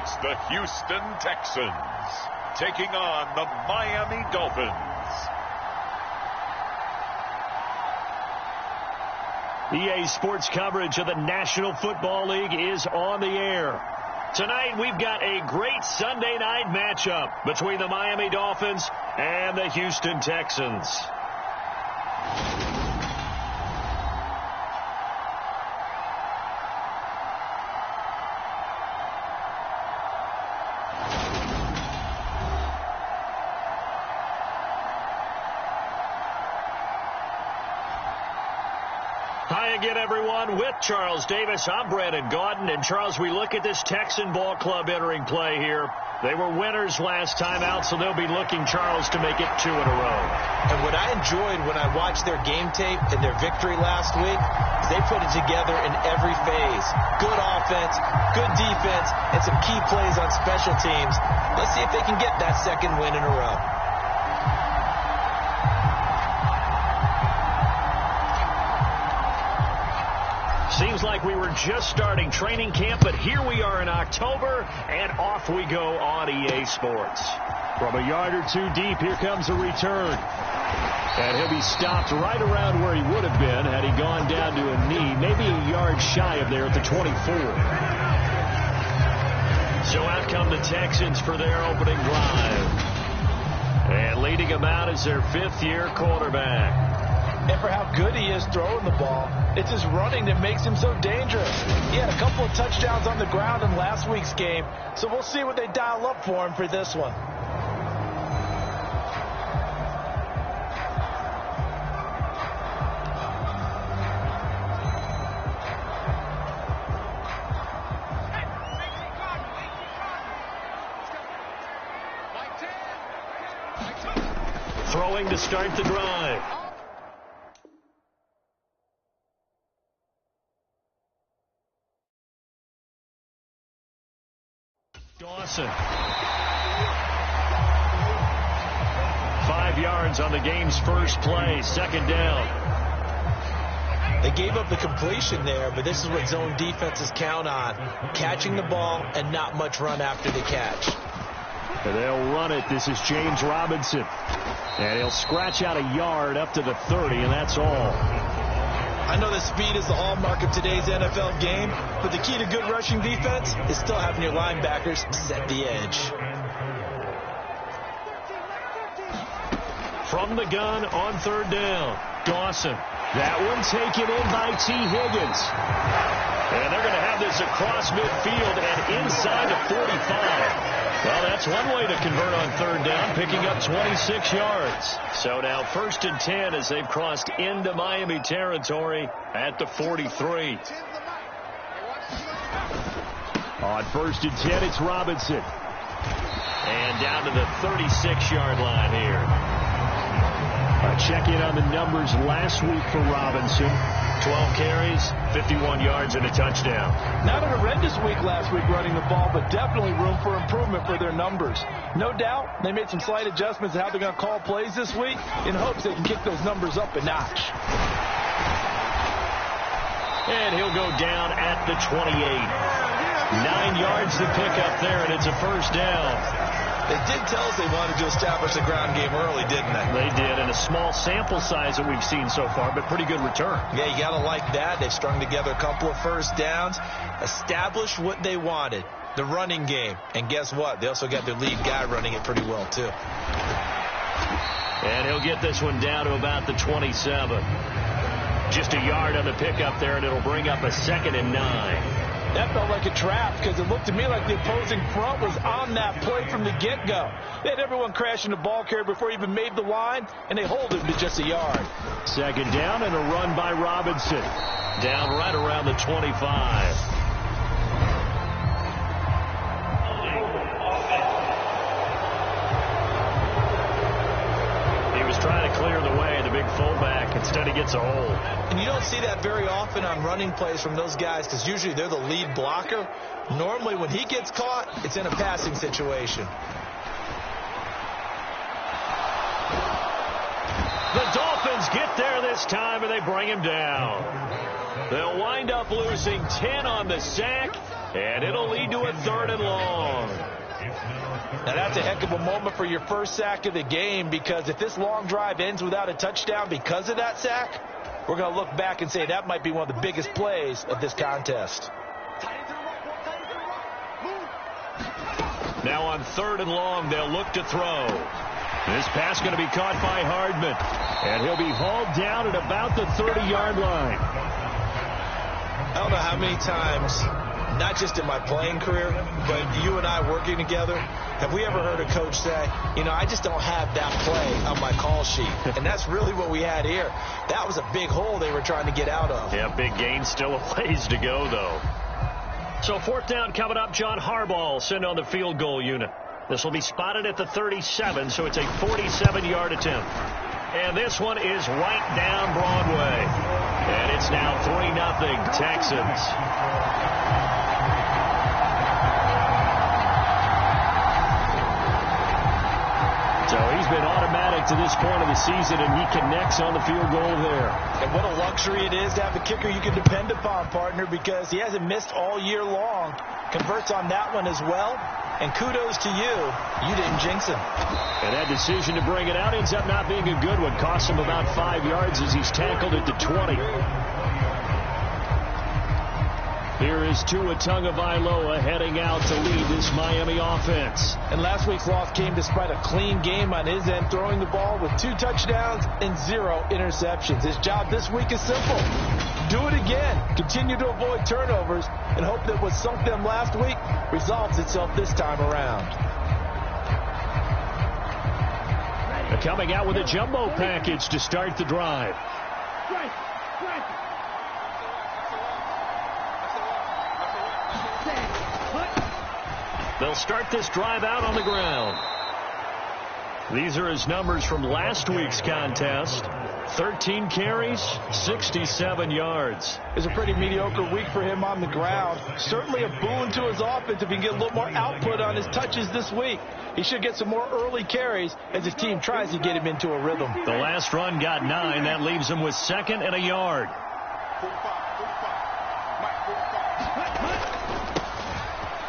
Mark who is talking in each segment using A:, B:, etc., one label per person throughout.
A: It's the Houston Texans taking on the Miami Dolphins.
B: EA Sports coverage of the National Football League is on the air. Tonight, we've got a great Sunday night matchup between the Miami Dolphins and the Houston Texans. Hi again, everyone. With Charles Davis, I'm Brandon Gaudin. And, Charles, we look at this Texan ball club entering play here. They were winners last time out, so they'll be looking, Charles, to make it 2 in a row.
C: And what I enjoyed when I watched their game tape and their victory last week is they put it together in every phase. Good offense, good defense, and some key plays on special teams. Let's see if they can get that second win in a row.
B: Seems like we were just starting training camp, but here we are in October, and off we go on EA Sports. From a yard or two deep, here comes a return. And he'll be stopped right around where he would have been had he gone down to a knee, maybe a yard shy of there at the 24. So out come the Texans for their opening drive. And leading them out is their fifth-year quarterback.
D: And for how good he is throwing the ball, it's his running that makes him so dangerous. He had a couple of touchdowns on the ground in last week's game, so we'll see what they dial up for him for this one.
B: Throwing to start the drive. Dawson. 5 yards on the game's first play, second down.
C: They gave up the completion there, but this is what zone defenses count on. Catching the ball and not much run after the catch.
B: And they'll run it. This is James Robinson. And he'll scratch out a yard up to the 30, and that's all.
D: I know that speed is the hallmark of today's NFL game, but the key to good rushing defense is still having your linebackers set the edge.
B: From the gun on third down, Dawson. That one taken in by T. Higgins. And they're going to have this across midfield and inside the 45. Well, that's one way to convert on third down, picking up 26 yards. So now 1st and 10 as they've crossed into Miami territory at the 43. On 1st and 10, it's Robinson. And down to the 36-yard line here. Check in on the numbers last week for Robinson. 12 carries, 51 yards, and a touchdown.
D: Not a horrendous week last week running the ball, but definitely room for improvement for their numbers. No doubt they made some slight adjustments to how they're going to call plays this week in hopes they can kick those numbers up a notch.
B: And he'll go down at the 28. 9 yards to pick up there, and it's a first down.
C: They did tell us they wanted to establish the ground game early, didn't they?
B: They did, and a small sample size that we've seen so far, but pretty good return.
C: Yeah, you got to like that. They've strung together a couple of first downs, established what they wanted, the running game. And guess what? They also got their lead guy running it pretty well, too.
B: And he'll get this one down to about the 27. Just a yard on the pickup there, and it'll bring up a 2nd and 9.
D: That felt like a trap because it looked to me like the opposing front was on that play from the get-go. They had everyone crashing the ball carrier before he even made the line, and they hold him to just a yard.
B: 2nd down and a run by Robinson. Down right around the 25. He was trying to clear the way, the big fullback. Instead, he gets a hold.
C: And you don't see that very often on running plays from those guys because usually they're the lead blocker. Normally, when he gets caught, it's in a passing situation.
B: The Dolphins get there this time, and they bring him down. They'll wind up losing 10 on the sack, And it'll lead to a 3rd and long.
D: Now, that's a heck of a moment for your first sack of the game, because if this long drive ends without a touchdown because of that sack, we're going to look back and say that might be one of the biggest plays of this contest.
B: Now on 3rd and long, they'll look to throw. This pass going to be caught by Hardman, and he'll be hauled down at about the 30-yard line.
C: I don't know how many times, not just in my playing career, but you and I working together, have we ever heard a coach say, you know, I just don't have that play on my call sheet. And that's really what we had here. That was a big hole they were trying to get out of.
B: Yeah, big gain, still a ways to go, though. So 4th down coming up. John Harbaugh sent on the field goal unit. This will be spotted at the 37, so it's a 47-yard attempt. And this one is right down Broadway. And it's now 3-0 Texans. So he's been automatic to this point of the season, and he connects on the field goal there.
D: And what a luxury it is to have a kicker you can depend upon, partner, because he hasn't missed all year long. Converts on that one as well. And kudos to you. You didn't jinx him.
B: And that decision to bring it out ends up not being a good one. Costs him about 5 yards as he's tackled at the 20. Here is Tua Tagovailoa heading out to lead this Miami offense.
D: And last week's loss came despite a clean game on his end, throwing the ball with 2 touchdowns and 0 interceptions. His job this week is simple. Do it again. Continue to avoid turnovers and hope that what sunk them last week resolves itself this time around.
B: They're coming out with a jumbo package to start the drive. They'll start this drive out on the ground. These are his numbers from last week's contest. 13 carries, 67 yards.
D: It's a pretty mediocre week for him on the ground. Certainly a boon to his offense if he can get a little more output on his touches this week. He should get some more early carries as his team tries to get him into a rhythm.
B: The last run got 9. That leaves him with 2nd and a yard.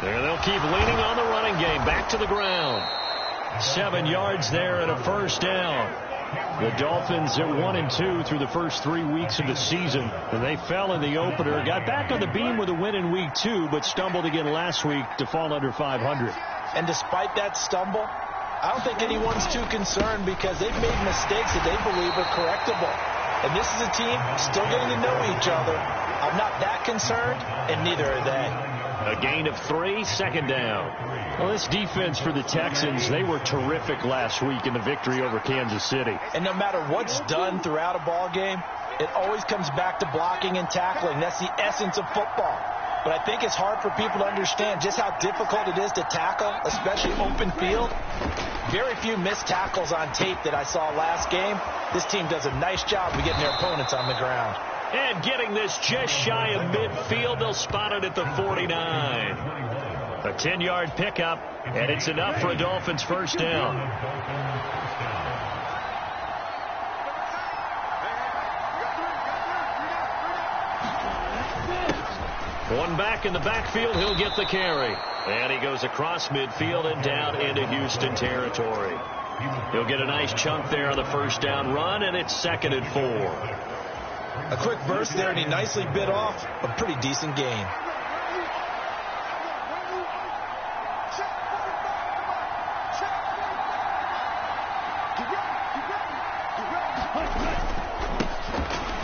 B: There they'll keep leaning on the running game. Back to the ground. 7 yards there and a 1st down. The Dolphins at 1-2 through the first 3 weeks of the season. And they fell in the opener. Got back on the beam with a win in week 2, but stumbled again last week to fall under 500.
D: And despite that stumble, I don't think anyone's too concerned because they've made mistakes that they believe are correctable. And this is a team still getting to know each other. I'm not that concerned, and neither are they.
B: A gain of 3, 2nd down. Well, this defense for the Texans, they were terrific last week in the victory over Kansas City.
D: And no matter what's done throughout a ball game, it always comes back to blocking and tackling. That's the essence of football. But I think it's hard for people to understand just how difficult it is to tackle, especially open field. Very few missed tackles on tape that I saw last game. This team does a nice job of getting their opponents on the ground.
B: And getting this just shy of midfield, they'll spot it at the 49. A 10-yard pickup, and it's enough for a Dolphins 1st down. One back in the backfield, he'll get the carry. And he goes across midfield and down into Houston territory. He'll get a nice chunk there on the 1st down run, and it's 2nd and 4.
C: A quick burst there, and he nicely bit off a pretty decent gain.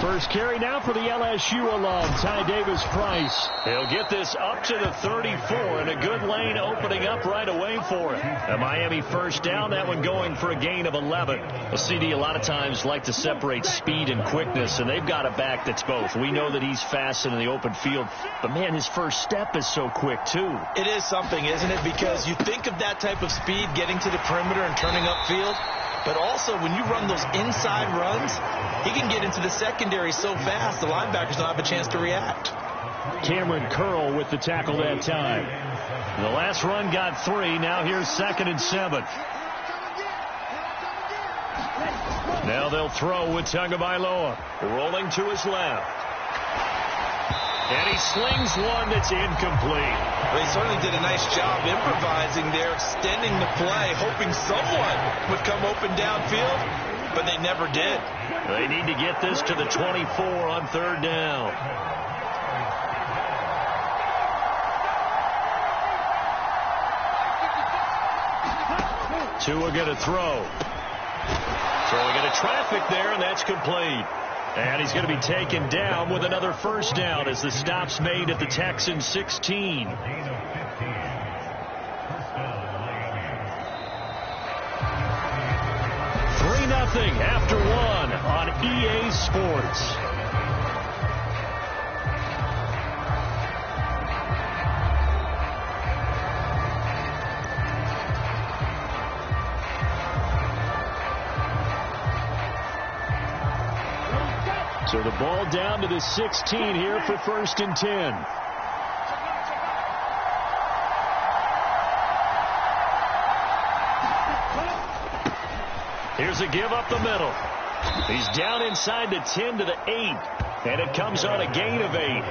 B: First carry now for the LSU alum, Ty Davis-Price. He'll get this up to the 34, and a good lane opening up right away for him. A Miami 1st down, that one going for a gain of 11. A CD a lot of times like to separate speed and quickness, and they've got a back that's both. We know that he's fast in the open field, but man, his first step is so quick too.
C: It is something, isn't it? Because you think of that type of speed getting to the perimeter and turning upfield, but also when you run those inside runs, he can get into the secondary so fast the linebackers don't have a chance to react.
B: Cameron Curl with the tackle that time. The last run got 3. Now here's 2nd and 7. Now they'll throw with Tagovailoa. Rolling to his left. And he slings one that's incomplete.
C: Well, he certainly did a nice job improvising there, extending the play, hoping someone would come open downfield, but they never did.
B: They need to get this to the 24 on third down. Tua going to throw. Throwing into traffic there, and that's complete. And he's going to be taken down with another first down as the stop's made at the Texans 16. 3-0 after one on EA Sports. So the ball down to the 16 here for 1st and 10. Here's a give up the middle. He's down inside the 10 to the 8. And it comes on a gain of 8.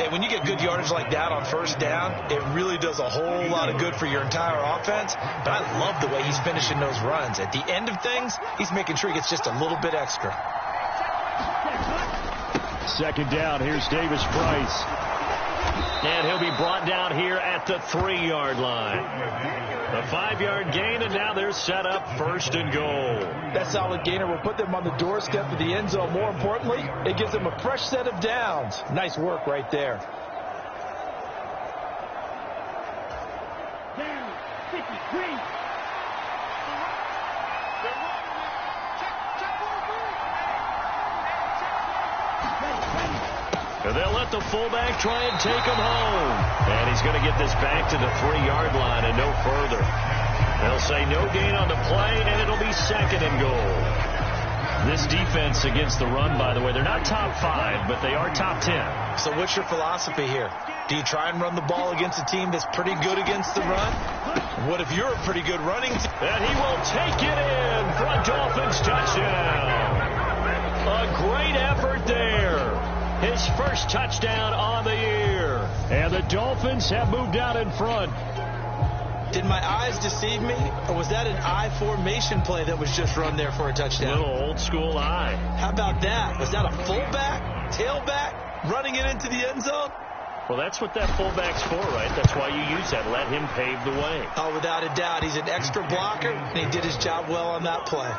C: And when you get good yardage like that on first down, it really does a whole lot of good for your entire offense. But I love the way he's finishing those runs. At the end of things, he's making sure he gets just a little bit extra.
B: 2nd down. Here's Davis Price. And he'll be brought down here at the 3-yard line. A 5-yard gain, and now they're set up 1st and goal.
D: That solid gainer will put them on the doorstep of the end zone. More importantly, it gives them a fresh set of downs. Nice work right there.
B: They'll let the fullback try and take him home. And he's going to get this back to the 3-yard line and no further. They'll say no gain on the play, and it'll be 2nd and goal. This defense against the run, by the way, they're not top 5, but they are top 10.
C: So what's your philosophy here? Do you try and run the ball against a team that's pretty good against the run? What if you're a pretty good running team?
B: And he will take it in for a Dolphins touchdown. A great effort there. His first touchdown on the year. And the Dolphins have moved out in front.
C: Did my eyes deceive me? Or was that an I formation play that was just run there for a touchdown?
B: Little old school I.
C: How about that? Was that a fullback, tailback, running it into the end zone?
B: Well, that's what that fullback's for, right? That's why you use that. Let him pave the way.
C: Oh, without a doubt. He's an extra blocker, and he did his job well on that play.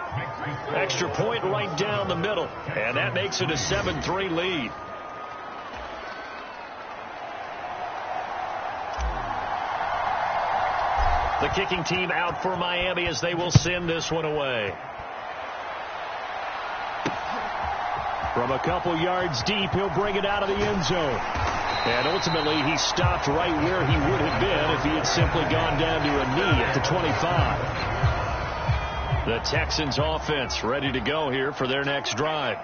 B: Extra point right down the middle. And that makes it a 7-3 lead. The kicking team out for Miami as they will send this one away. From a couple yards deep, he'll bring it out of the end zone. And ultimately, he stopped right where he would have been if he had simply gone down to a knee at the 25. The Texans offense ready to go here for their next drive.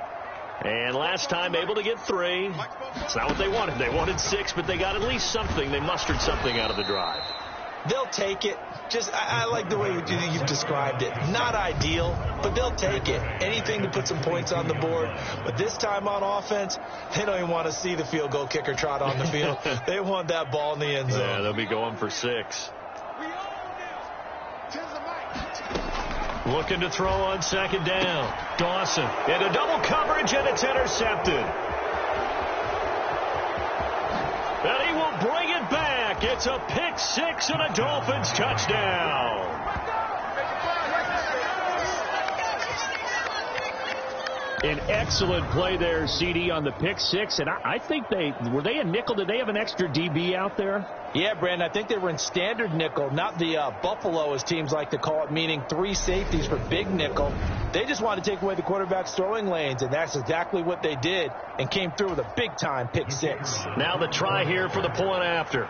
B: And last time able to get 3. It's not what they wanted. They wanted 6, but they got at least something. They mustered something out of the drive.
C: They'll take it. I like the way you've described it. Not ideal, but they'll take it. Anything to put some points on the board. But this time on offense, they don't even want to see the field goal kicker trot on the field. They want that ball in the end zone.
B: Yeah, they'll be going for 6. Looking to throw on 2nd down. Dawson into double coverage, and it's intercepted. And he will bring it back. It's a pick 6 and a Dolphins touchdown. An excellent play there, CD, on the pick 6. And I think were they a nickel? Did they have an extra DB out there?
D: Yeah, Brandon, I think they were in standard nickel, not the Buffalo, as teams like to call it, meaning 3 safeties for big nickel. They just wanted to take away the quarterback's throwing lanes, and that's exactly what they did, and came through with a big-time pick 6.
B: Now the try here for the point after.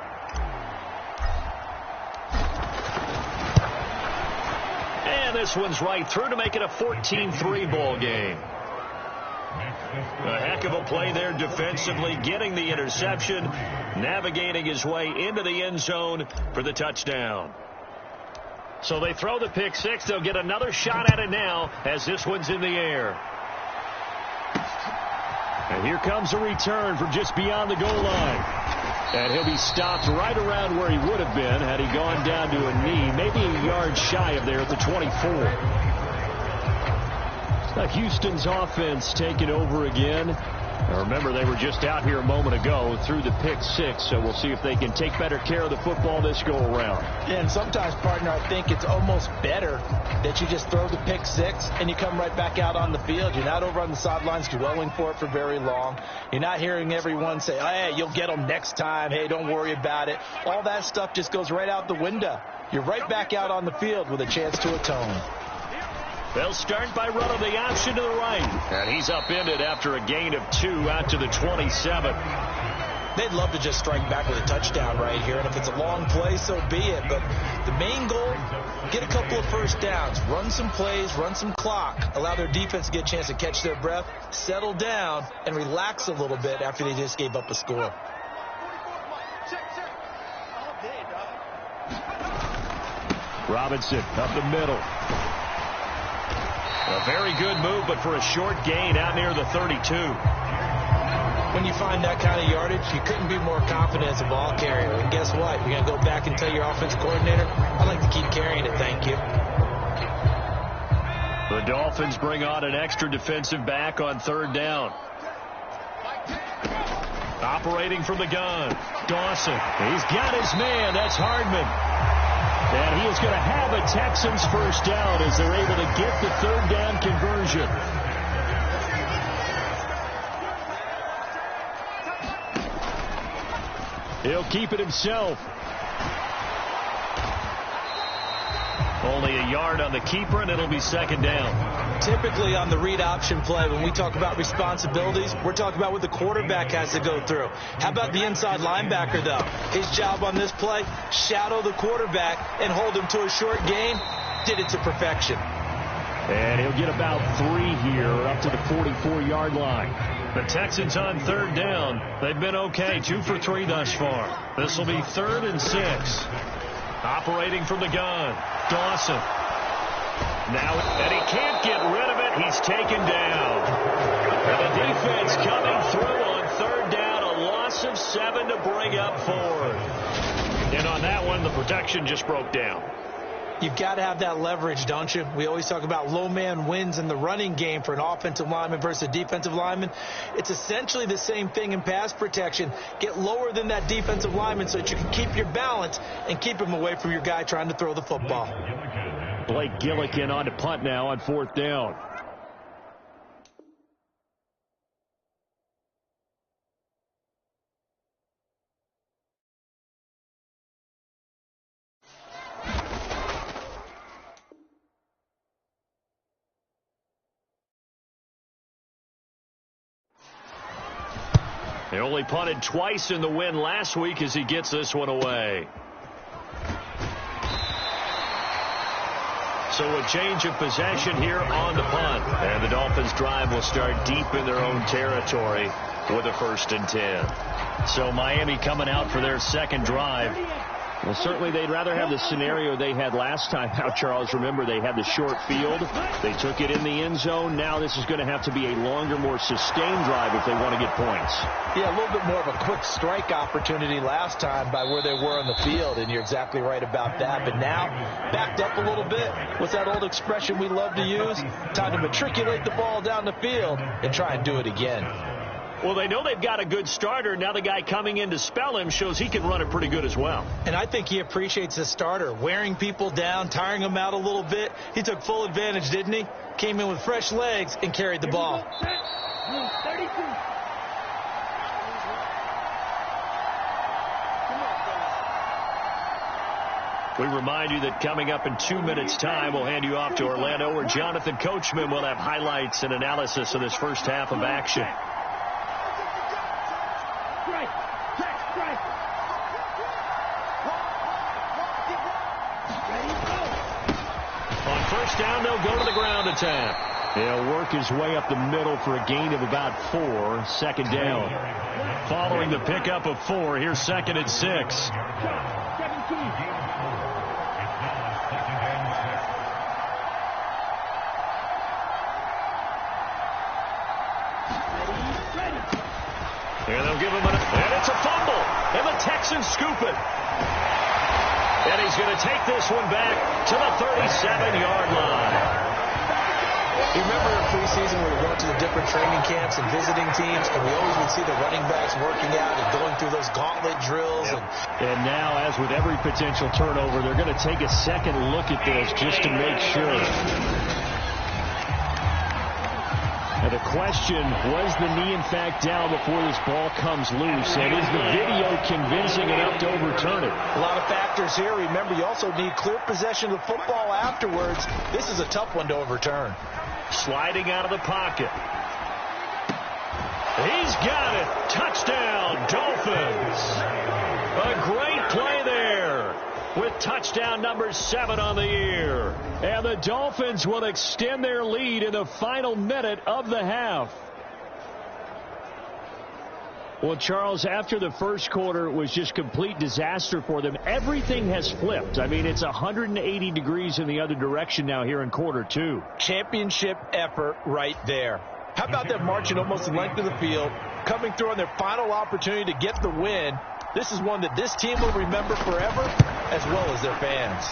B: And this one's right through to make it a 14-3 ball game. A heck of a play there defensively, getting the interception, navigating his way into the end zone for the touchdown. So they throw the pick 6. They'll get another shot at it now as this one's in the air. And here comes a return from just beyond the goal line. And he'll be stopped right around where he would have been had he gone down to a knee, maybe a yard shy of there at the 24. Now Houston's offense taking over again. Now remember, they were just out here a moment ago through the pick six, so we'll see if they can take better care of the football this go-around.
D: Yeah, and sometimes, partner, I think it's almost better that you just throw the pick six and you come right back out on the field. You're not over on the sidelines dwelling for it for very long. You're not hearing everyone say, hey, you'll get them next time. Hey, don't worry about it. All that stuff just goes right out the window. You're right back out on the field with a chance to atone.
B: They'll start by running the option to the right. And he's upended after a gain of 2 out to the 27.
D: They'd love to just strike back with a touchdown right here. And if it's a long play, so be it. But the main goal, get a couple of first downs, run some plays, run some clock, allow their defense to get a chance to catch their breath, settle down, and relax a little bit after they just gave up a score.
B: Robinson up the middle. A very good move, but for a short gain out near the 32.
D: When you find that kind of yardage, you couldn't be more confident as a ball carrier. And guess what? You're going to go back and tell your offensive coordinator, I'd like to keep carrying it, thank you.
B: The Dolphins bring on an extra defensive back on third down. Operating from the gun, Dawson. He's got his man. That's Hardman. And he is going to have a Texans first down as they're able to get the third down conversion. He'll keep it himself. Only a yard on the keeper, and it'll be second down.
D: Typically on the read option play, when we talk about responsibilities, we're talking about what the quarterback has to go through. How about the inside linebacker, though? His job on this play, shadow the quarterback and hold him to a short gain. Did it to perfection.
B: And he'll get about 3 here up to the 44-yard line. The Texans on third down. They've been okay, 2 for 3 thus far. This will be 3rd and 6. Operating from the gun, Dawson. Now, and he can't get rid of it. He's taken down. And the defense coming through on third down. A loss of 7 to bring up 4. And on that one, the protection just broke down.
D: You've got to have that leverage, don't you? We always talk about low man wins in the running game for an offensive lineman versus a defensive lineman. It's essentially the same thing in pass protection. Get lower than that defensive lineman so that you can keep your balance and keep him away from your guy trying to throw the football.
B: Blake Gillikin on to punt now on 4th down. He only punted twice in the win last week as he gets this one away. So a change of possession here on the punt. And the Dolphins drive will start deep in their own territory with a 1st and 10. So Miami coming out for their second drive. Well, certainly they'd rather have the scenario they had last time out, Charles. Remember, they had the short field. They took it in the end zone. Now this is going to have to be a longer, more sustained drive if they want to get points.
D: Yeah, a little bit more of a quick strike opportunity last time by where they were on the field, and you're exactly right about that. But now, backed up a little bit. What's that old expression we love to use? Time to matriculate the ball down the field and try and do it again.
B: Well, they know they've got a good starter. Now the guy coming in to spell him shows he can run it pretty good as well.
D: And I think he appreciates the starter, wearing people down, tiring them out a little bit. He took full advantage, didn't he? Came in with fresh legs and carried the ball.
B: We remind you that coming up in 2 minutes' time, we'll hand you off to Orlando, where Jonathan Coachman will have highlights and analysis of this first half of action. On first down, they'll go to the ground attack. He'll work his way up the middle for a gain of about 4. Second down. Following the pickup of 4, here's 2nd and 6. And they'll give him and it's a fumble. And the Texans scoop it. And he's going to take this one back to the 37-yard line.
C: You remember in preseason we were going to the different training camps and visiting teams, and we always would see the running backs working out and going through those gauntlet drills.
B: Yep. And now, as with every potential turnover, they're going to take a second look at this just to make sure. And the question, was the knee in fact down before this ball comes loose? And is the video convincing enough to overturn it?
D: A lot of factors here. Remember, you also need clear possession of the football afterwards. This is a tough one to overturn.
B: Sliding out of the pocket. He's got it. Touchdown, Dolphins. A great play there with touchdown number 7 on the year. And the Dolphins will extend their lead in the final minute of the half. Well, Charles, after the first quarter was just complete disaster for them, everything has flipped. I mean, it's 180 degrees in the other direction now here in quarter 2.
D: Championship effort right there. How about them marching almost the length of the field, coming through on their final opportunity to get the win? This is one that this team will remember forever, as well as their fans.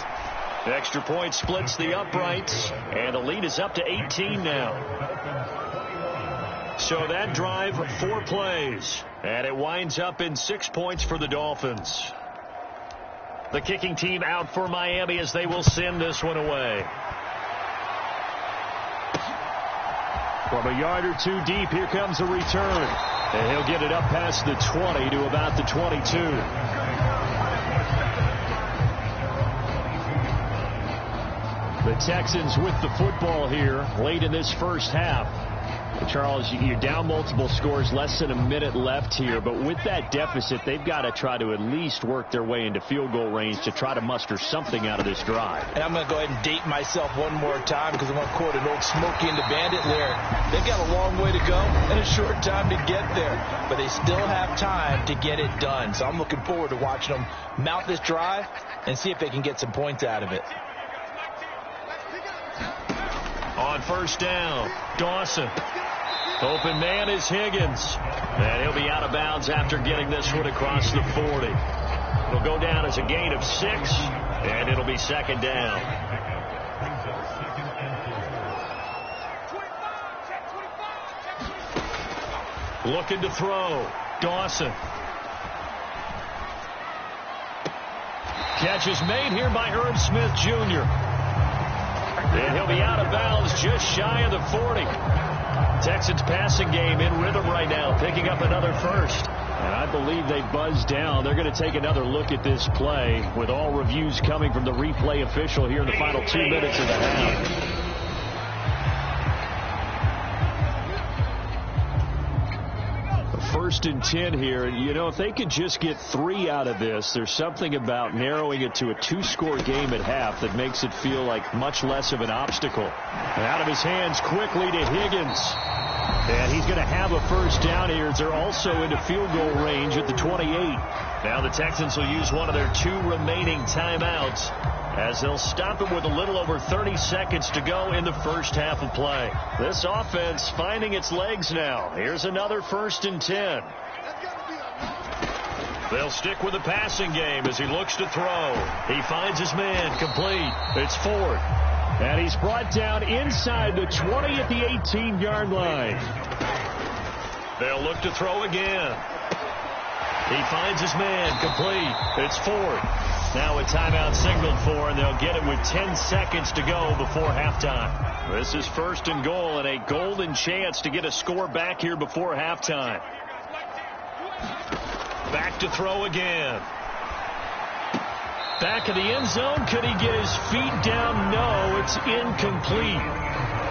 B: The extra point splits the uprights, and the lead is up to 18 now. So that drive, 4 plays, and it winds up in 6 points for the Dolphins. The kicking team out for Miami as they will send this one away. From a yard or 2 deep, here comes a return. And he'll get it up past the 20 to about the 22. The Texans with the football here late in this first half. Charles, you're down multiple scores, less than a minute left here, but with that deficit, they've got to try to at least work their way into field goal range to try to muster something out of this drive.
D: And I'm going to go ahead and date myself one more time because I want to quote an old Smokey and the Bandit lyric. They've got a long way to go and a short time to get there, but they still have time to get it done. So I'm looking forward to watching them mount this drive and see if they can get some points out of it.
B: On first down, Dawson. Open man is Higgins. And he'll be out of bounds after getting this one across the 40. It'll go down as a gain of 6, and it'll be second down. Looking to throw. Dawson. Catch is made here by Herb Smith Jr. And he'll be out of bounds just shy of the 40. Texans passing game in rhythm right now, picking up another first. And I believe they buzzed down. They're going to take another look at this play with all reviews coming from the replay official here in the final 2 minutes of the half. First and 10 here. You know, if they could just get 3 out of this, there's something about narrowing it to a 2-score game at half that makes it feel like much less of an obstacle. And out of his hands quickly to Higgins. And he's going to have a first down here as they're also into field goal range at the 28. Now the Texans will use one of their 2 remaining timeouts as they'll stop it with a little over 30 seconds to go in the first half of play. This offense finding its legs now. Here's another first and 10. They'll stick with the passing game as he looks to throw. He finds his man complete. It's Ford. And he's brought down inside the 20 at the 18-yard line. They'll look to throw again. He finds his man complete. It's Ford. Now a timeout signaled for, and they'll get it with 10 seconds to go before halftime. This is first and goal and a golden chance to get a score back here before halftime. Back to throw again. Back of the end zone. Could he get his feet down? No, it's incomplete.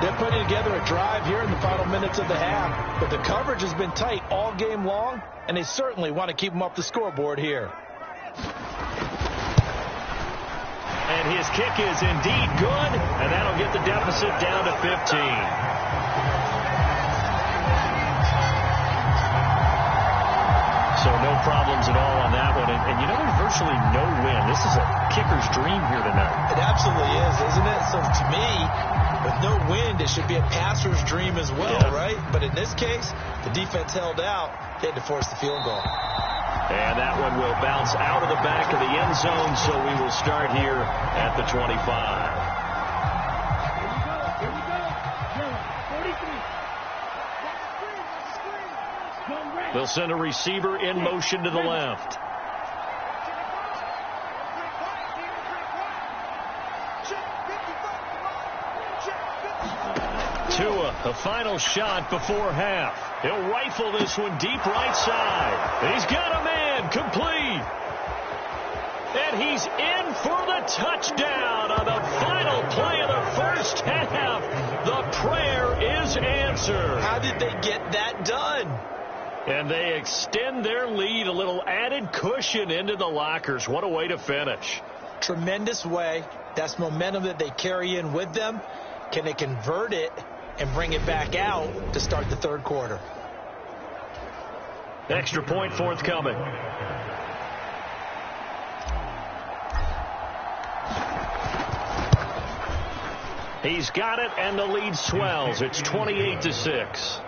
D: They're putting together a drive here in the final minutes of the half, but the coverage has been tight all game long, and they certainly want to keep them off the scoreboard here.
B: And his kick is indeed good, and that'll get the deficit down to 15. So no problems at all on that one. And you know, there's virtually no wind. This is a kicker's dream here tonight.
D: It absolutely is, isn't it? So to me, with no wind, it should be a passer's dream as well, right? But in this case, the defense held out. They had to force the field goal.
B: And that one will bounce out of the back of the end zone, so we will start here at the 25. They'll send a receiver in motion to the left. Tua, a final shot before half. He'll rifle this one deep right side. He's got a man, complete. And he's in for the touchdown on the final play of the first half. The prayer is answered.
D: How did they get that done?
B: And they extend their lead, a little added cushion into the lockers. What a way to finish.
D: Tremendous way. That's momentum that they carry in with them. Can they convert it and bring it back out to start the third quarter?
B: Extra point forthcoming. He's got it, and the lead swells. It's 28-6.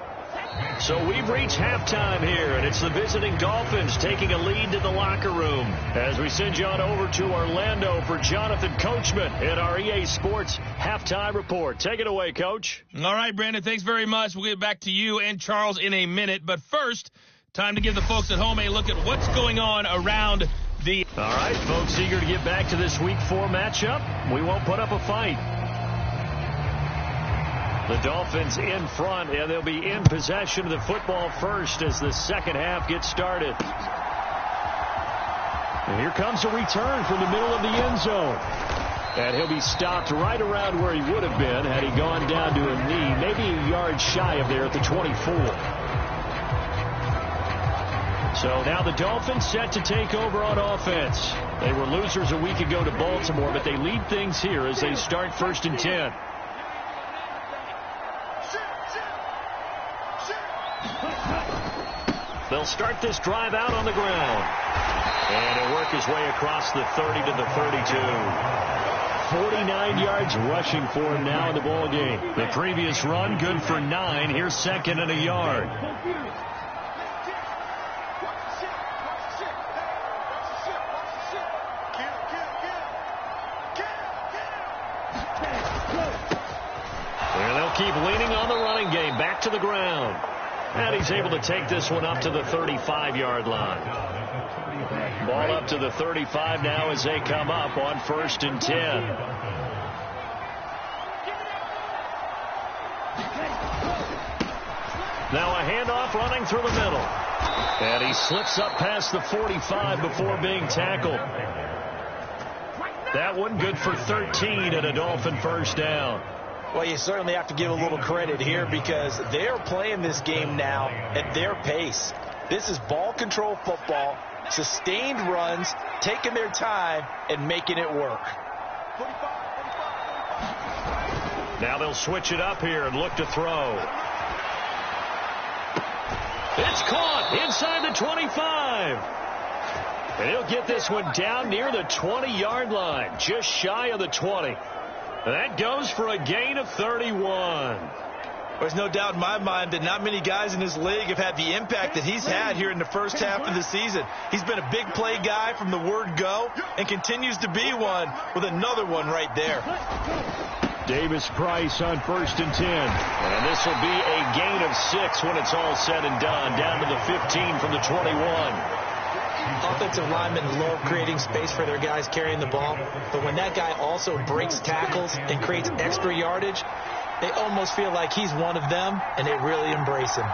B: So we've reached halftime here, and it's the visiting Dolphins taking a lead to the locker room as we send you on over to Orlando for Jonathan Coachman in our EA Sports Halftime Report. Take it away, Coach.
E: All right, Brandon, thanks very much. We'll get back to you and Charles in a minute. But first, time to give the folks at home a look at what's going on around the...
B: All right, folks, eager to get back to this Week 4 matchup. We won't put up a fight. The Dolphins in front, and they'll be in possession of the football first as the second half gets started. And here comes a return from the middle of the end zone. And he'll be stopped right around where he would have been had he gone down to a knee, maybe a yard shy of there at the 24. So now the Dolphins set to take over on offense. They were losers a week ago to Baltimore, but they lead things here as they start 1st and 10. They'll start this drive out on the ground. And he'll work his way across the 30 to the 32. 49 yards rushing for him now in the ball game. The previous run good for 9. Here's second and a yard. And they'll keep leaning on the running game. Back to the ground. And he's able to take this one up to the 35-yard line. Ball up to the 35 now as they come up on 1st and 10. Now a handoff running through the middle. And he slips up past the 45 before being tackled. That one good for 13 and a Dolphin first down.
D: Well, you certainly have to give a little credit here because they're playing this game now at their pace. This is ball control football, sustained runs, taking their time, and making it work.
B: Now they'll switch it up here and look to throw. It's caught inside the 25. And he'll get this one down near the 20-yard line, just shy of the 20. That goes for a gain of 31.
D: There's no doubt in my mind that not many guys in this league have had the impact that he's had here in the first half of the season. He's been a big play guy from the word go and continues to be one with another one right there.
B: Davis Price on 1st and 10. And this will be a gain of 6 when it's all said and done. Down to the 15 from the 21.
D: Offensive linemen love creating space for their guys carrying the ball, but when that guy also breaks tackles and creates extra yardage, they almost feel like he's one of them, and they really embrace him.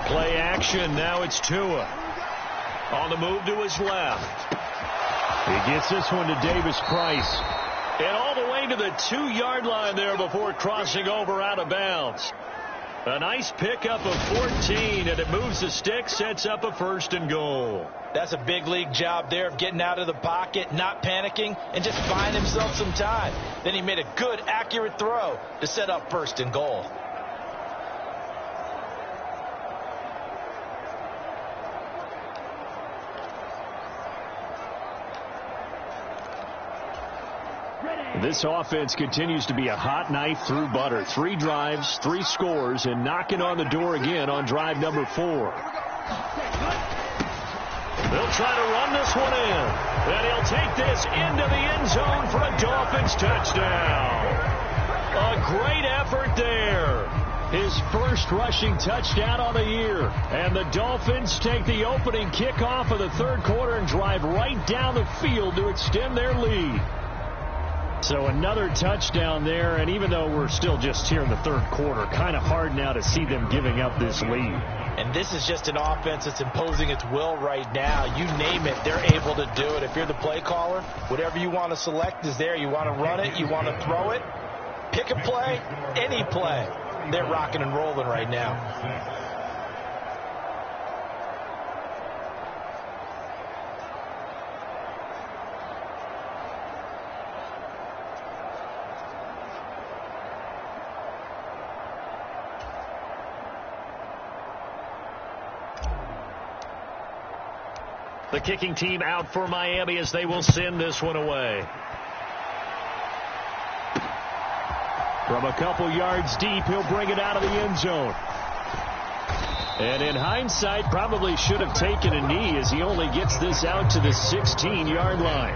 B: Play action. Now it's Tua. On the move to his left. He gets this one to Davis Price. And all the way to the 2-yard line there before crossing over out of bounds. A nice pickup of 14, and it moves the stick, sets up a 1st and goal.
D: That's a big league job there of getting out of the pocket, not panicking, and just buying himself some time. Then he made a good, accurate throw to set up 1st and goal.
B: This offense continues to be a hot knife through butter. 3 drives, 3 scores, and knocking on the door again on drive number 4. They'll try to run this one in. And he'll take this into the end zone for a Dolphins touchdown. A great effort there. His first rushing touchdown on the year. And the Dolphins take the opening kickoff of the third quarter and drive right down the field to extend their lead. So another touchdown there, and even though we're still just here in the third quarter, kind of hard now to see them giving up this lead.
D: And this is just an offense that's imposing its will right now. You name it, they're able to do it. If you're the play caller, whatever you want to select is there. You want to run it, you want to throw it, pick a play, any play. They're rocking and rolling right now.
B: The kicking team out for Miami as they will send this one away. From a couple yards deep, he'll bring it out of the end zone. And in hindsight, probably should have taken a knee as he only gets this out to the 16-yard line.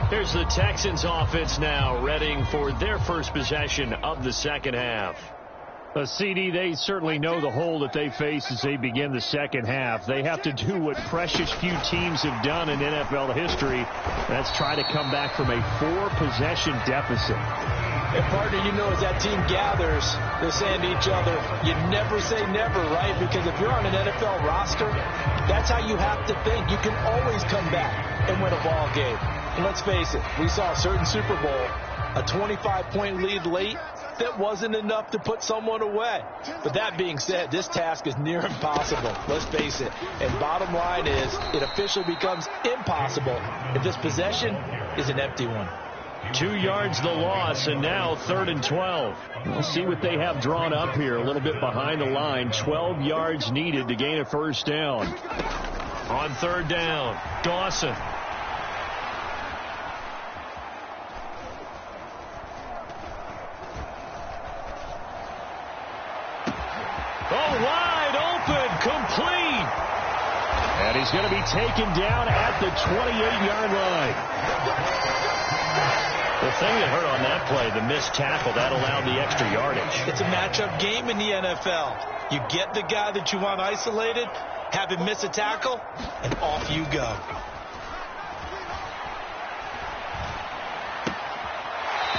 B: Here's the Texans offense now, readying for their first possession of the second half. A CD, they certainly know the hole that they face as they begin the second half. They have to do what precious few teams have done in NFL history. That's try to come back from a 4-possession deficit.
D: And partner, you know, as that team gathers, they're saying to each other, you never say never, right? Because if you're on an NFL roster, that's how you have to think. You can always come back and win a ball game. And let's face it, we saw a certain Super Bowl, a 25-point lead late. That wasn't enough to put someone away. But that being said, this task is near impossible. Let's face it. And bottom line is, it officially becomes impossible if this possession is an empty one.
B: 2 yards the loss, and now 3rd and 12. We'll see what they have drawn up here. A little bit behind the line. 12 yards needed to gain a first down. On 3rd down, Dawson. Wide open, complete. And he's going to be taken down at the 28-yard line. The thing that hurt on that play, the missed tackle, that allowed the extra yardage.
D: It's a matchup game in the NFL. You get the guy that you want isolated, have him miss a tackle, and off you go.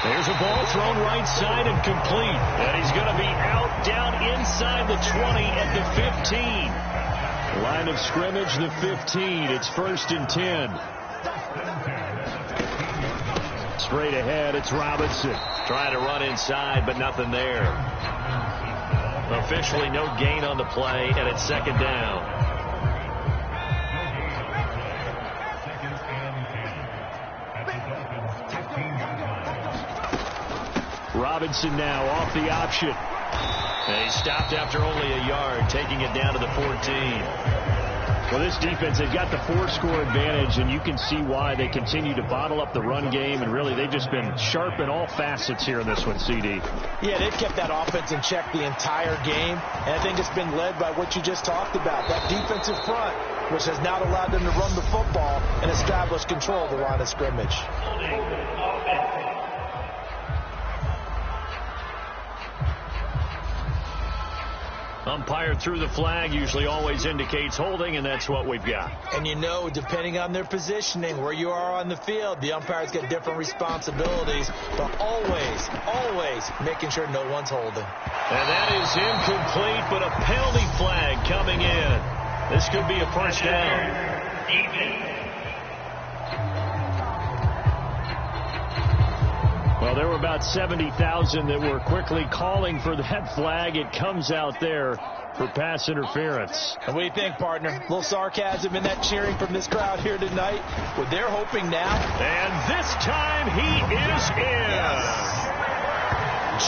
B: There's a ball thrown right side and complete. And he's going to be out down inside the 20 at the 15. Line of scrimmage, the 15. It's 1st and 10. Straight ahead, it's Robinson. Trying to run inside, but nothing there. Officially no gain on the play, and it's 2nd down. Robinson now off the option. And he stopped after only a yard, taking it down to the 14. Well, this defense, they've got the 4-score advantage, and you can see why they continue to bottle up the run game, and really they've just been sharp in all facets here in this one, CD.
D: Yeah, they've kept that offense in check the entire game, and I think it's been led by what you just talked about, that defensive front, which has not allowed them to run the football and establish control of the line of scrimmage.
B: Umpire threw the flag, usually always indicates holding, and that's what we've got.
D: And you know, depending on their positioning, where you are on the field, the umpires get different responsibilities, but always making sure no one's holding.
B: And that is incomplete, but a penalty flag coming in. This could be a first down. Well, there were about 70,000 that were quickly calling for that flag. It comes out there for pass interference.
D: And what do you think, partner? A little sarcasm in that cheering from this crowd here tonight. Well, they're hoping now.
B: And this time he is in.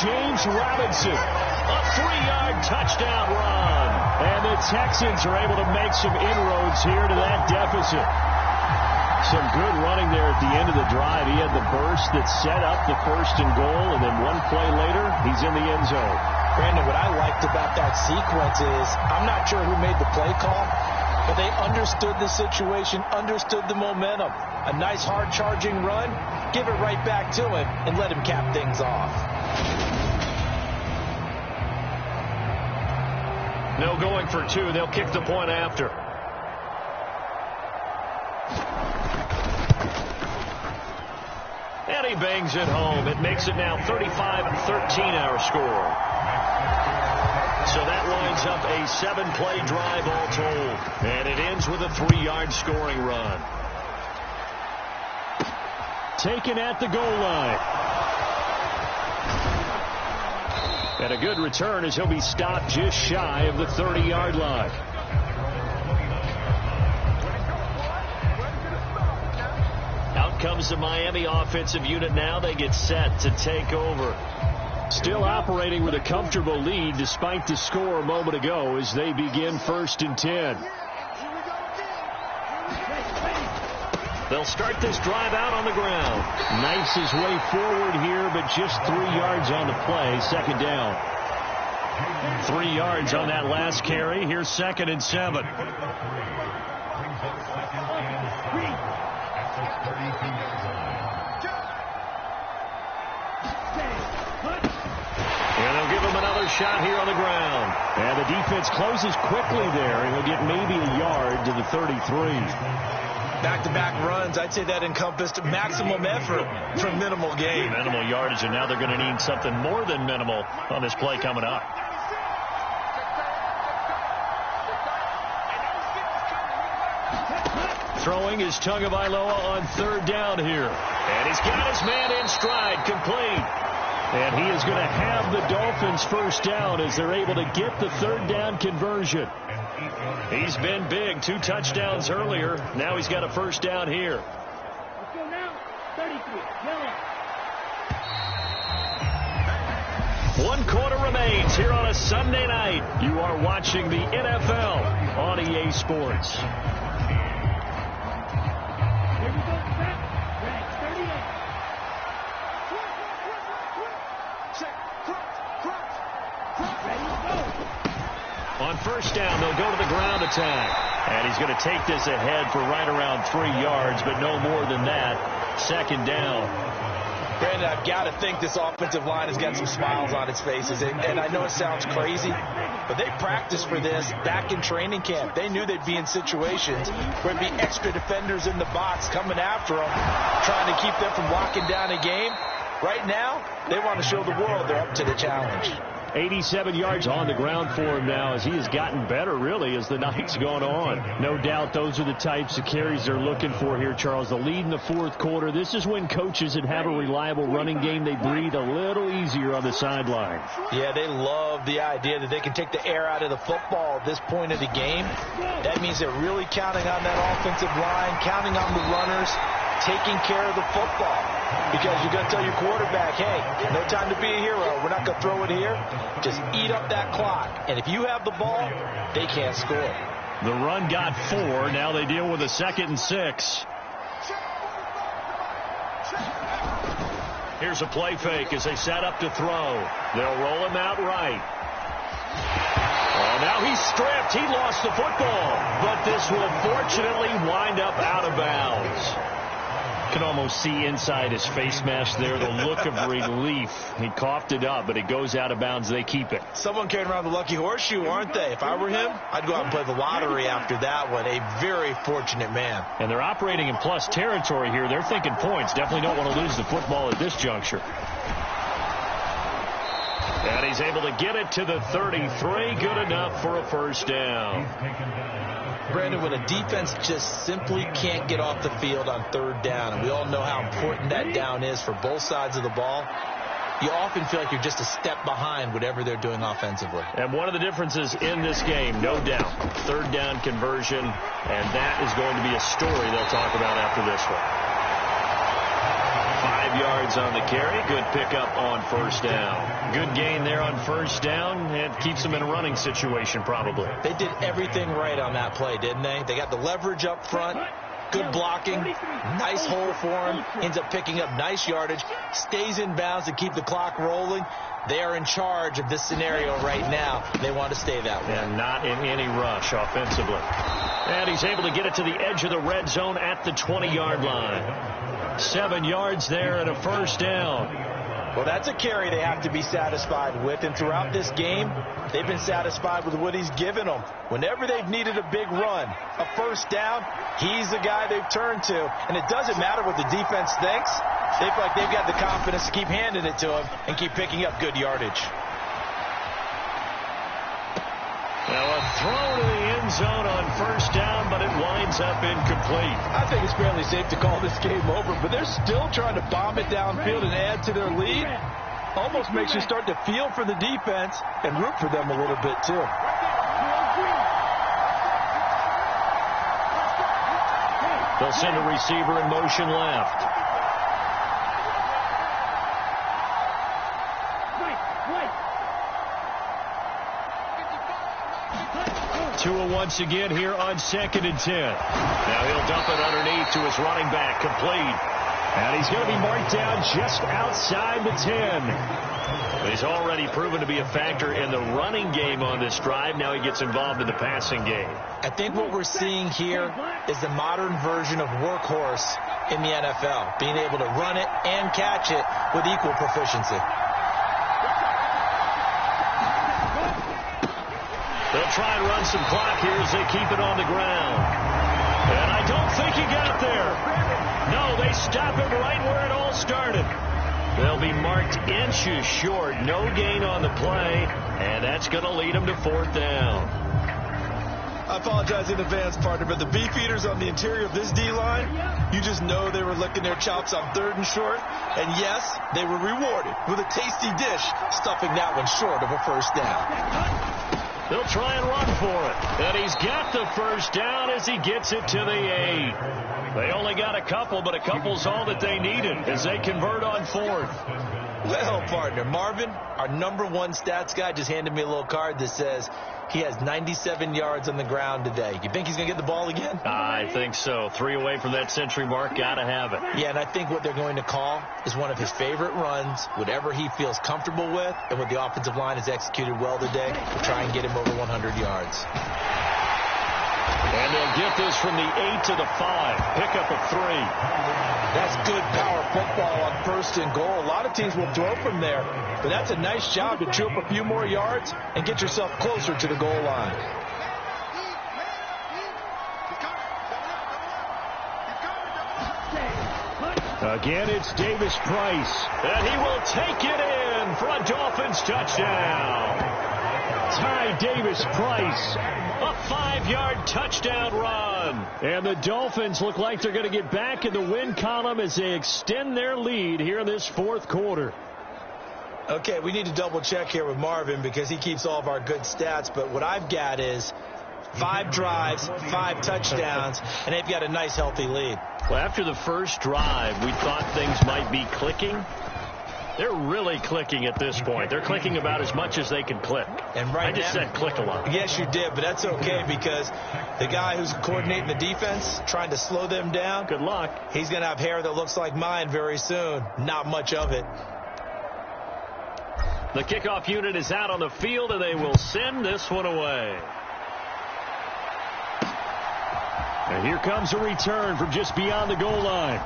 B: James Robinson, a 3-yard touchdown run. And the Texans are able to make some inroads here to that deficit. Some good running there at the end of the drive. He had the burst that set up the 1st and goal, and then one play later, he's in the end zone.
D: Brandon, what I liked about that sequence is I'm not sure who made the play call, but they understood the situation, understood the momentum. A nice hard-charging run, give it right back to him, and let him cap things off.
B: No going for 2. They'll kick the point after. And he bangs it home. It makes it now 35-13 our score. So that lines up a 7-play drive all told. And it ends with a 3-yard scoring run. Taken at the goal line. And a good return as he'll be stopped just shy of the 30-yard line. Out comes the Miami offensive unit now. They get set to take over. Still operating with a comfortable lead despite the score a moment ago as they begin 1st and 10. They'll start this drive out on the ground. Knifes his way forward here, but just 3 yards on the play. 2nd down. 3 yards on that last carry. Here's 2nd and 7. And they'll give him another shot here on the ground. And the defense closes quickly there, and he'll get maybe a yard to the 33.
D: Back-to-back runs, I'd say that encompassed maximum effort for minimal gain.
B: Minimal yardage, and now they're going to need something more than minimal on this play coming up. Throwing is Tagovailoa on 3rd down here. And he's got his man in stride, complete. And he is going to have the Dolphins 1st down as they're able to get the 3rd down conversion. He's been big. 2 touchdowns earlier. Now he's got a 1st down here.
F: Let's go now. 33. Yellow.
B: 1 quarter remains here on a Sunday night. You are watching the NFL on EA Sports.
F: Here we go. Back. Red. 38. Ready to go.
B: On 1st down, they'll go to the ground attack. And he's going to take this ahead for right around 3 yards, but no more than that. 2nd down.
D: Brandon, I've got to think this offensive line has got some smiles on its faces. And I know it sounds crazy, but they practiced for this back in training camp. They knew they'd be in situations where there'd be extra defenders in the box coming after them, trying to keep them from locking down a game. Right now, they want to show the world they're up to the challenge.
B: 87 yards on the ground for him now as he has gotten better, really, as the night's gone on. No doubt those are the types of carries they're looking for here, Charles. The lead in the 4th quarter. This is when coaches that have a reliable running game, they breathe a little easier on the sideline.
D: Yeah, they love the idea that they can take the air out of the football at this point of the game. That means they're really counting on that offensive line, counting on the runners, taking care of the football. Because you're going to tell your quarterback, hey, no time to be a hero. We're not going to throw it here. Just eat up that clock. And if you have the ball, they can't score.
B: The run got 4. Now they deal with a 2nd and 6. Here's a play fake as they set up to throw. They'll roll him out right. Oh, now he's stripped. He lost the football. But this will fortunately wind up out of bounds. Can almost see inside his face mask there the look of relief. He coughed it up, but it goes out of bounds. They keep it.
D: Someone carrying around the lucky horseshoe, aren't they? If I were him, I'd go out and play the lottery after that one. A very fortunate man.
B: And they're operating in plus territory here. They're thinking points. Definitely don't want to lose the football at this juncture. And he's able to get it to the 33. Good enough for a 1st down.
D: Brandon, when a defense just simply can't get off the field on 3rd down, and we all know how important that down is for both sides of the ball, you often feel like you're just a step behind whatever they're doing offensively.
B: And one of the differences in this game, no doubt, 3rd down conversion, and that is going to be a story they'll talk about after this one. 5 yards on the carry. Good pickup on 1st down. Good gain there on 1st down. It keeps them in a running situation probably.
D: They did everything right on that play, didn't they? They got the leverage up front. Good blocking, nice hole for him, ends up picking up nice yardage, stays in bounds to keep the clock rolling. They are in charge of this scenario right now. They want to stay that way.
B: And not in any rush offensively. And he's able to get it to the edge of the red zone at the 20-yard line. 7 yards there and a first down.
D: Well, that's a carry they have to be satisfied with, and throughout this game, they've been satisfied with what he's given them. Whenever they've needed a big run, a first down, he's the guy they've turned to. And it doesn't matter what the defense thinks. They feel like they've got the confidence to keep handing it to him and keep picking up good yardage.
B: Now a throw to the end zone on first down, but it winds up incomplete.
D: I think it's fairly safe to call this game over, but they're still trying to bomb it downfield and add to their lead. Almost makes you start to feel for the defense and root for them a little bit, too.
B: They'll send a receiver in motion left. Tua once again here on 2nd and 10. Now he'll dump it underneath to his running back, complete. And he's going to be marked down just outside the 10. He's already proven to be a factor in the running game on this drive. Now he gets involved in the passing game.
D: I think what we're seeing here is the modern version of workhorse in the NFL, being able to run it and catch it with equal proficiency.
B: They'll try and run some clock here as they keep it on the ground. And I don't think he got there. No, they stop him right where it all started. They'll be marked inches short. No gain on the play, and that's going to lead them to 4th down.
D: I apologize in advance, partner, but the beef eaters on the interior of this D-line, you just know they were licking their chops on 3rd and short. And yes, they were rewarded with a tasty dish, stuffing that one short of a first down.
B: They'll try and run for it. And he's got the first down as he gets it to the 8. They only got a couple, but a couple's all that they needed as they convert on 4th.
D: Well, partner, Marvin, our #1 stats guy, just handed me a little card that says he has 97 yards on the ground today. You think he's going to get the ball again?
B: I think so. 3 away from that century mark. Got to have it.
D: Yeah, and I think what they're going to call is one of his favorite runs, whatever he feels comfortable with, and what the offensive line has executed well today, to try and get him over 100 yards.
B: And they'll get this from the 8 to the 5. Pick up a 3.
D: That's good power football on 1st and goal. A lot of teams will throw from there, but that's a nice job to chew up a few more yards and get yourself closer to the goal line.
B: Again, it's Davis Price, and he will take it in for a Dolphins touchdown. Ty Davis Price, a 5-yard touchdown run. And the Dolphins look like they're going to get back in the win column as they extend their lead here in this 4th quarter.
D: Okay, we need to double check here with Marvin because he keeps all of our good stats, but what I've got is 5 drives, 5 touchdowns, and they've got a nice healthy lead.
B: Well, after the first drive, we thought things might be clicking. They're really clicking at this point. They're clicking about as much as they can click.
D: And right
B: I just said click a lot.
D: Yes, you did, but that's okay because the guy who's coordinating the defense, trying to slow them down,
B: good luck.
D: He's going to have hair that looks like mine very soon. Not much of it.
B: The kickoff unit is out on the field, and they will send this one away. And here comes a return from just beyond the goal line.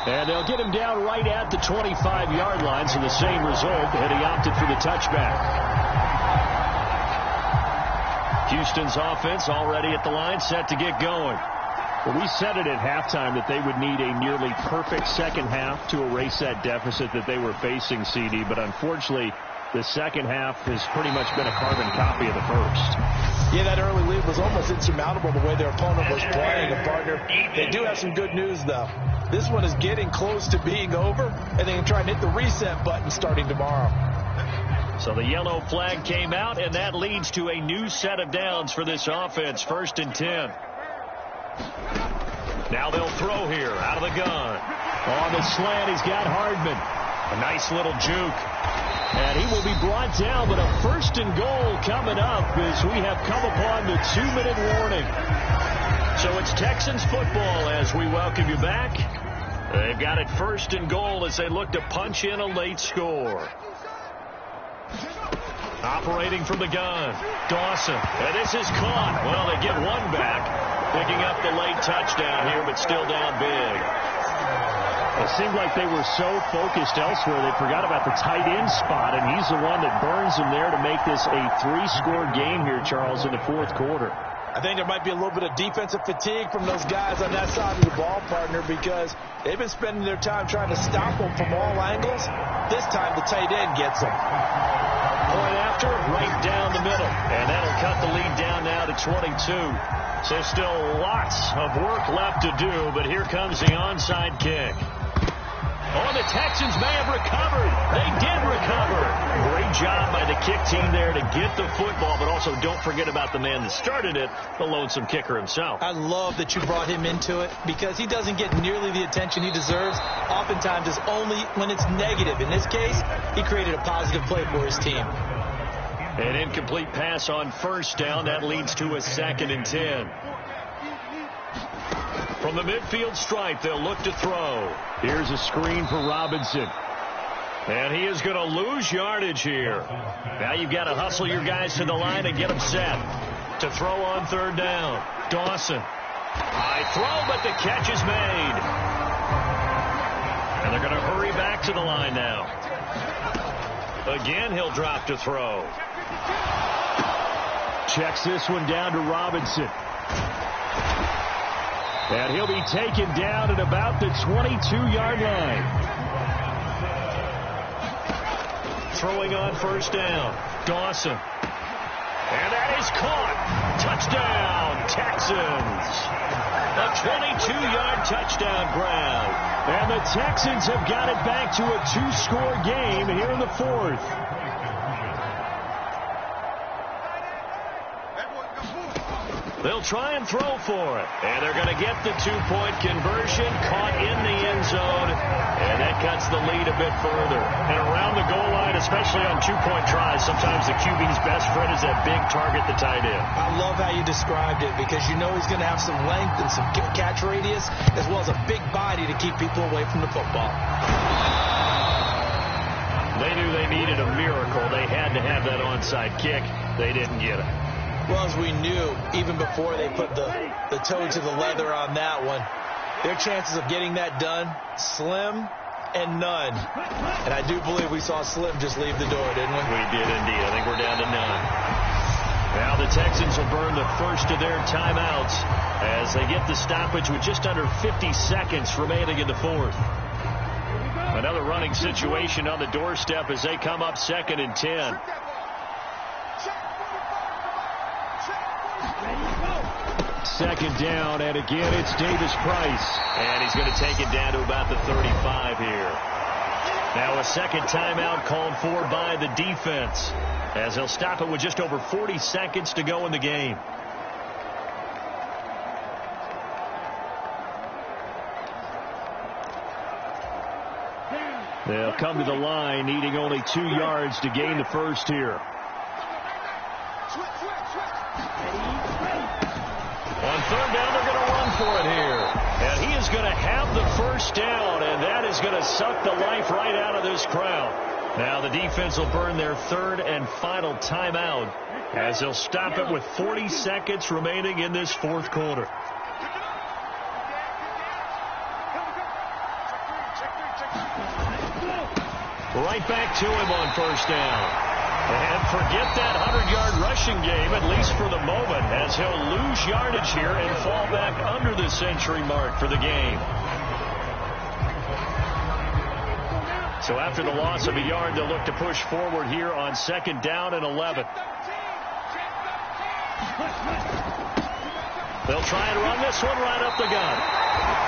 B: And they'll get him down right at the 25-yard line, so the same result, and he opted for the touchback. Houston's offense already at the line, set to get going. Well, we said it at halftime that they would need a nearly perfect second half to erase that deficit that they were facing, CD, but unfortunately, the second half has pretty much been a carbon copy of the first.
D: Yeah, that early lead was almost insurmountable the way their opponent was playing. And, partner, they do have some good news, though. This one is getting close to being over, and they can try and hit the reset button starting tomorrow.
B: So the yellow flag came out, and that leads to a new set of downs for this offense, 1st and 10. Now they'll throw here out of the gun. On the slant, he's got Hardman. A nice little juke. And he will be brought down, but a 1st and goal coming up as we have come upon the 2-minute warning. So it's Texans football as we welcome you back. They've got it 1st and goal as they look to punch in a late score. Operating from the gun, Dawson. And this is caught. Well, they get one back. Picking up the late touchdown here, but still down big.
G: It seemed like they were so focused elsewhere, they forgot about the tight end spot, and he's the one that burns them there to make this a 3-score game here, Charles, in the 4th quarter.
D: I think there might be a little bit of defensive fatigue from those guys on that side of the ball, partner, because they've been spending their time trying to stop them from all angles. This time the tight end gets them.
B: Point after, right down the middle. And that'll cut the lead down now to 22. So still lots of work left to do, but here comes the onside kick. Oh, the Texans may have recovered. They did recover. Great job by the kick team there to get the football, but also don't forget about the man that started it, the lonesome kicker himself.
C: I love that you brought him into it because he doesn't get nearly the attention he deserves. Oftentimes it's only when it's negative. In this case, he created a positive play for his team.
B: An incomplete pass on 1st down. That leads to a 2nd and 10. From the midfield stripe, they'll look to throw.
G: Here's a screen for Robinson.
B: And he is going to lose yardage here. Now you've got to hustle your guys to the line and get them set. To throw on 3rd down. Dawson. High throw, but the catch is made. And they're going to hurry back to the line now. Again, he'll drop to throw.
G: Checks this one down to Robinson. And he'll be taken down at about the 22-yard line.
B: Throwing on 1st down. Dawson. And that is caught. Touchdown, Texans. A 22-yard touchdown grab.
G: And the Texans have got it back to a 2-score game here in the 4th.
B: They'll try and throw for it. And they're going to get the 2-point conversion. Caught in the end zone. And that cuts the lead a bit further. And around the goal line, especially on 2-point tries, sometimes the QB's best friend is that big target, the tight end.
C: I love how you described it because you know he's going to have some length and some catch radius as well as a big body to keep people away from the football.
B: They knew they needed a miracle. They had to have that onside kick. They didn't get it.
C: Well, as we knew, even before they put the toe to the leather on that one, their chances of getting that done, slim and none. And I do believe we saw Slim just leave the door, didn't we?
B: We did indeed. I think we're down to none. Now the Texans will burn the first of their timeouts as they get the stoppage with just under 50 seconds remaining in the 4th. Another running situation on the doorstep as they come up 2nd and 10.
G: Second down, and again it's Davis Price.
B: And he's going to take it down to about the 35 here. Now a 2nd timeout called for by the defense as they'll stop it with just over 40 seconds to go in the game.
G: They'll come to the line needing only 2 yards to gain the first here.
B: On 3rd down, they're going to run for it here. And he is going to have the first down, and that is going to suck the life right out of this crowd. Now the defense will burn their 3rd and final timeout as they'll stop it with 40 seconds remaining in this 4th quarter. Right back to him on 1st down. And forget that 100-yard rushing game, at least for the moment, as he'll lose yardage here and fall back under the century mark for the game. So after the loss of a yard, they'll look to push forward here on 2nd down and 11. They'll try and run this one right up the gut.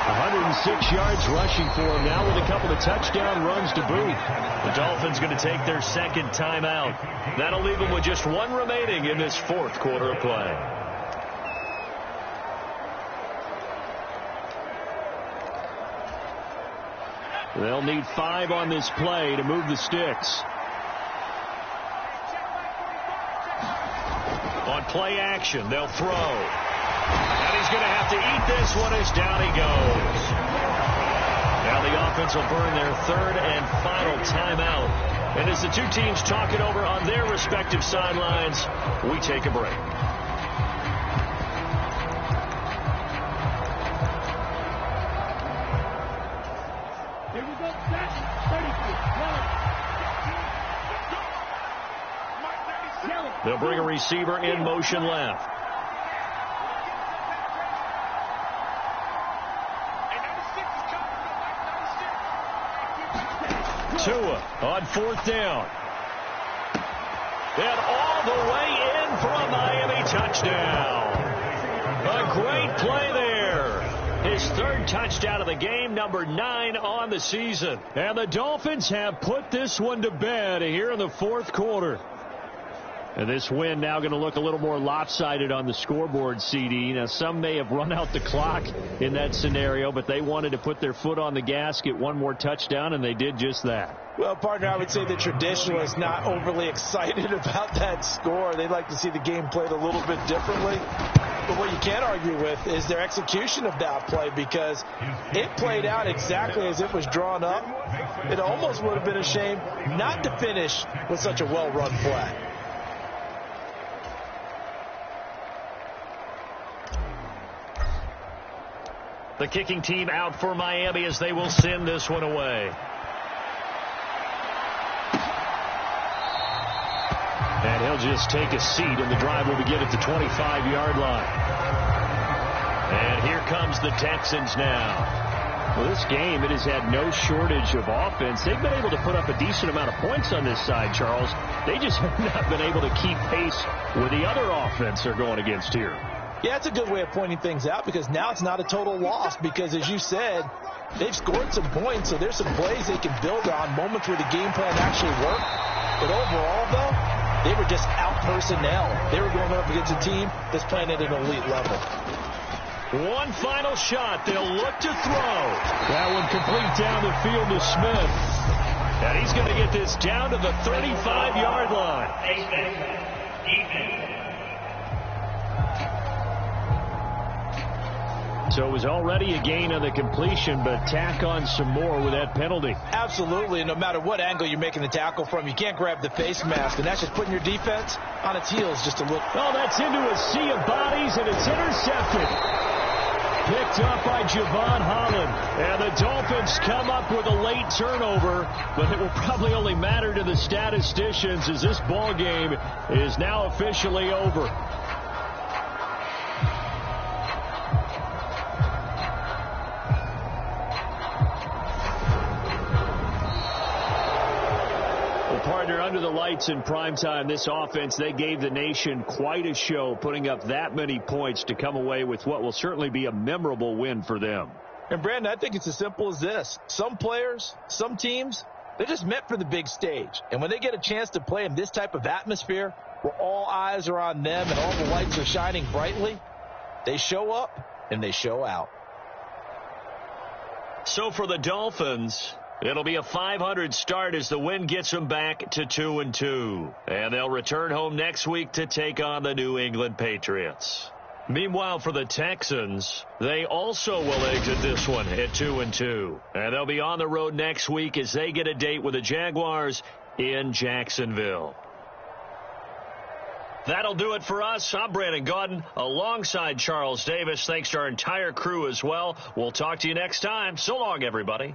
G: 106 yards rushing for him now with a couple of touchdown runs to boot.
B: The Dolphins going to take their 2nd timeout. That'll leave them with just 1 remaining in this 4th quarter of play.
G: They'll need 5 on this play to move the sticks.
B: On play action, they'll throw. And he's going to have to eat this one as down he goes. Now the offense will burn their third and final timeout. And as the two teams talk it over on their respective sidelines, we take a break.
F: Here we go, set, 33, yellow.
B: They'll bring a receiver in motion left. Tua on fourth down. And all the way in for a Miami touchdown. A great play there. His third touchdown of the game, number 9 on the season. And the Dolphins have put this one to bed here in the fourth quarter. And this win now going to look a little more lopsided on the scoreboard, CD. Now, some may have run out the clock in that scenario, but they wanted to put their foot on the gas, get one more touchdown, and they did just that.
D: Well, partner, I would say the traditionalists not overly excited about that score. They'd like to see the game played a little bit differently. But what you can't argue with is their execution of that play, because it played out exactly as it was drawn up. It almost would have been a shame not to finish with such a well-run play.
B: The kicking team out for Miami as they will send this one away. And he'll just take a seat, and the drive will begin at the 25-yard line. And here comes the Texans now. Well, this game, it has had no shortage of offense. They've been able to put up a decent amount of points on this side, Charles. They just have not been able to keep pace with the other offense they're going against here.
D: Yeah, it's a good way of pointing things out, because now it's not a total loss, because as you said, they've scored some points, so there's some plays they can build on, moments where the game plan actually worked. But overall, though, they were just out personnel. They were going up against a team that's playing at an elite level.
B: One final shot. They'll look to throw. That one complete down the field to Smith. And he's going to get this down to the 35-yard line. So it was already a gain on the completion, but tack on some more with that penalty.
D: Absolutely. No matter what angle you're making the tackle from, you can't grab the face mask, and that's just putting your defense on its heels just a little.
B: Oh, that's into a sea of bodies, and it's intercepted. Picked up by Javon Holland. And the Dolphins come up with a late turnover, but it will probably only matter to the statisticians as this ball game is now officially over. Partner, under the lights in primetime, this offense, they gave the nation quite a show, putting up that many points to come away with what will certainly be a memorable win for them.
D: And, Brandon, I think it's as simple as this. Some players, some teams, they're just meant for the big stage. And when they get a chance to play in this type of atmosphere, where all eyes are on them and all the lights are shining brightly, they show up and they show out.
B: So for the Dolphins, it'll be a 500 start as the win gets them back to 2-2. And they'll return home next week to take on the New England Patriots. Meanwhile, for the Texans, they also will exit this one at 2-2. And they'll be on the road next week as they get a date with the Jaguars in Jacksonville. That'll do it for us. I'm Brandon Gaudin alongside Charles Davis. Thanks to our entire crew as well. We'll talk to you next time. So long, everybody.